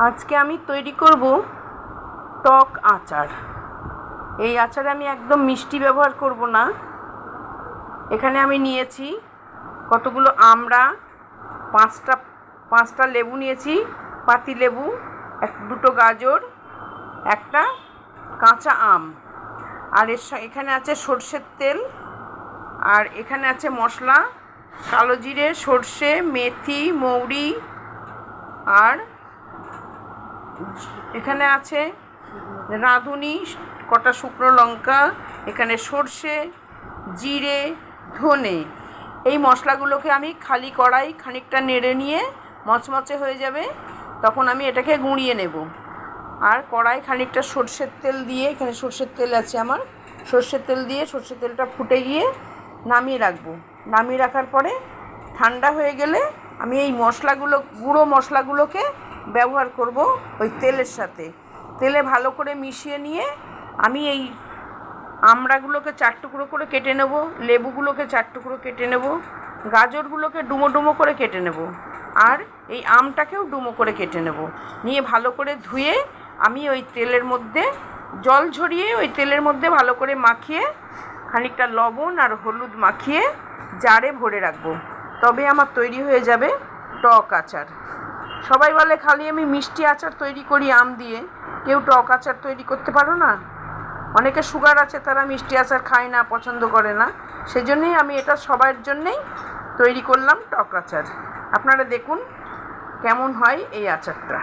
আজকে আমি তৈরি করব টক আচার। এই আচারে আমি একদম মিষ্টি ব্যবহার করব না। এখানে আমি নিয়েছি কতগুলো আমড়া, পাঁচটা লেবু নিয়েছি, পাতি লেবু, দুটো গাজর, একটা কাঁচা আম, আর এখানে আছে সর্ষের তেল, আর এখানে আছে মশলা কালো জিরে, সর্ষে, মেথি, মৌরি, আর এখানে আছে রাঁধুনি, কটা শুকনো লঙ্কা, এখানে সর্ষে, জিরে, ধনে। এই মশলাগুলোকে আমি খালি কড়াই খানিকটা নেড়ে নিয়ে মচমচে হয়ে যাবে তখন আমি এটাকে গুঁড়িয়ে নেব। আর কড়াই খানিকটা সর্ষের তেল দিয়ে, এখানে সর্ষের তেল আছে আমার, সর্ষের তেল দিয়ে সর্ষের তেলটা ফুটে গিয়ে নামিয়ে রাখবো। নামিয়ে রাখার পরে ঠান্ডা হয়ে গেলে আমি এই গুঁড়ো মশলাগুলোকে ব্যবহার করব ওই তেলের সাথে। তেলে ভালো করে মিশিয়ে নিয়ে আমি এই আমড়াগুলোকে 4 টুকরো করে কেটে নেব, লেবুগুলোকে 4 টুকরো কেটে নেব, গাজরগুলোকে ডুমো ডুমো করে কেটে নেব, আর এই আমটাকেও ডুমো করে কেটে নেব। নিয়ে ভালো করে ধুয়ে আমি ওই তেলের মধ্যে জল ঝরিয়ে ওই তেলের মধ্যে ভালো করে মাখিয়ে খানিকটা লবণ আর হলুদ মাখিয়ে জারে ভরে রাখবো। তবে আমার তৈরি হয়ে যাবে টক আচার। সবাই বলে খালি আমি মিষ্টি আচার তৈরি করি আম দিয়ে, কেউ টক আচার তৈরি করতে পারো না? অনেকে সুগার আছে, তারা মিষ্টি আচার খায় না, পছন্দ করে না। সেজন্যই আমি এটা সবার জন্যেই তৈরি করলাম টক আচার। আপনারা দেখুন কেমন হয় এই আচারটা।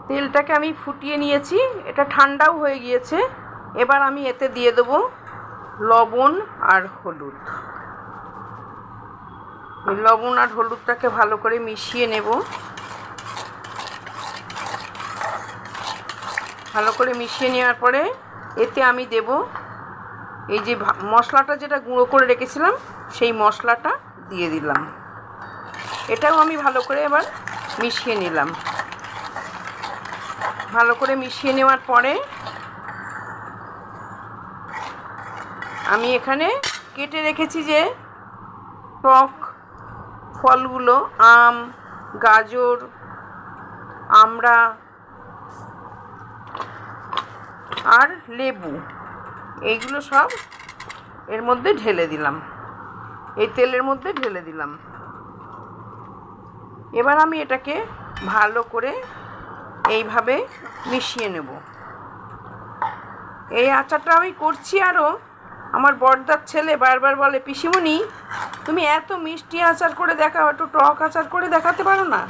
তেলটাকে আমি ফুটিয়ে নিয়েছি, এটা ঠান্ডাও হয়ে গিয়েছে। এবার আমি এতে দিয়ে দেবো লবণ আর হলুদ। এই লবণ আর হলুদটাকে ভালো করে মিশিয়ে নেব। ভালো করে মিশিয়ে নেওয়ার পরে এতে আমি দেব এই যে মশলাটা যেটা গুঁড়ো করে রেখেছিলাম সেই মশলাটা দিয়ে দিলাম। এটাও আমি ভালো করে এবার মিশিয়ে নিলাম। ভালো করে মিশিয়ে নেওয়ার পরে আমি এখানে কেটে রেখেছি যে টক ফলগুলো, আম, গাজর, আমড়া আর লেবু, এইগুলো সব এর মধ্যে ঢেলে দিলাম, এই তেলের মধ্যে ঢেলে দিলাম। এবার আমি এটাকে ভালো করে এইভাবে মিশিয়ে নেব। এই আচারটা আমি করছি, আরও আমার বড়দার ছেলে বারবার বলে, পিসিমণি তুমি এত মিষ্টি আচার করে দেখাও, একটু টক আচার করে দেখাতে পারো না?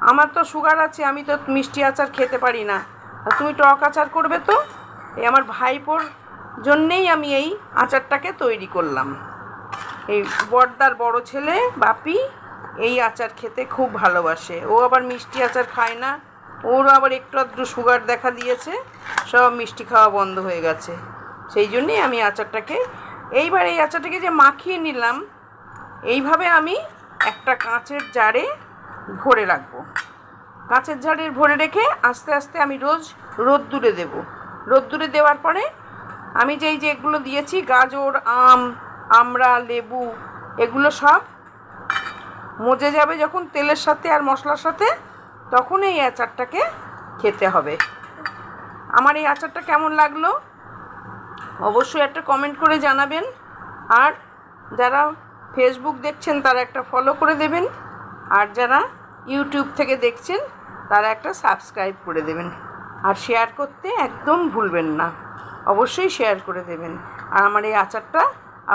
আমার তো সুগার আছে, আমি তো মিষ্টি আচার খেতে পারি না, আর তুমি টক আচার করবে তো? এই আমার ভাইপোর জন্যেই আমি এই আচারটাকে তৈরি করলাম। এই বড়দার বড় ছেলে বাপি এই আচার খেতে খুব ভালোবাসে। ও আবার মিষ্টি আচার খায় না, ওরও আবার একটু আধটু সুগার দেখা দিয়েছে, সব মিষ্টি খাওয়া বন্ধ হয়ে গেছে। সেই জন্যেই আমি আচারটাকে এই আচারটাকে যে মাখিয়ে নিলাম, এইভাবে আমি একটা কাঁচের জারে ভরে রাখবো। কাঁচের জারে ভরে রেখে আস্তে আস্তে আমি রোজ রোদ্দুরে দেব। রোদ্দুরে দেওয়ার পরে আমি যেগুলো দিয়েছি, গাজর, আম, আমড়া, লেবু, এগুলো সব মজে যাবে যখন তেলের সাথে আর মশলার সাথে, তখন এই আচারটাকে খেতে হবে। আমার এই আচারটা কেমন লাগলো অবশ্যই একটা কমেন্ট করে জানাবেন। আর যারা ফেসবুক দেখছেন তারা একটা ফলো করে দেবেন, আর যারা ইউটিউব থেকে দেখছেন তারা একটা সাবস্ক্রাইব করে দেবেন। আর শেয়ার করতে একদম ভুলবেন না, অবশ্যই শেয়ার করে দেবেন। আর আমার এই আচারটা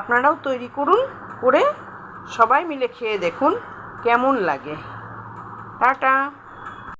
আপনারাও তৈরি করুন, করে সবাই মিলে খেয়ে দেখুন কেমন লাগে। টাটা।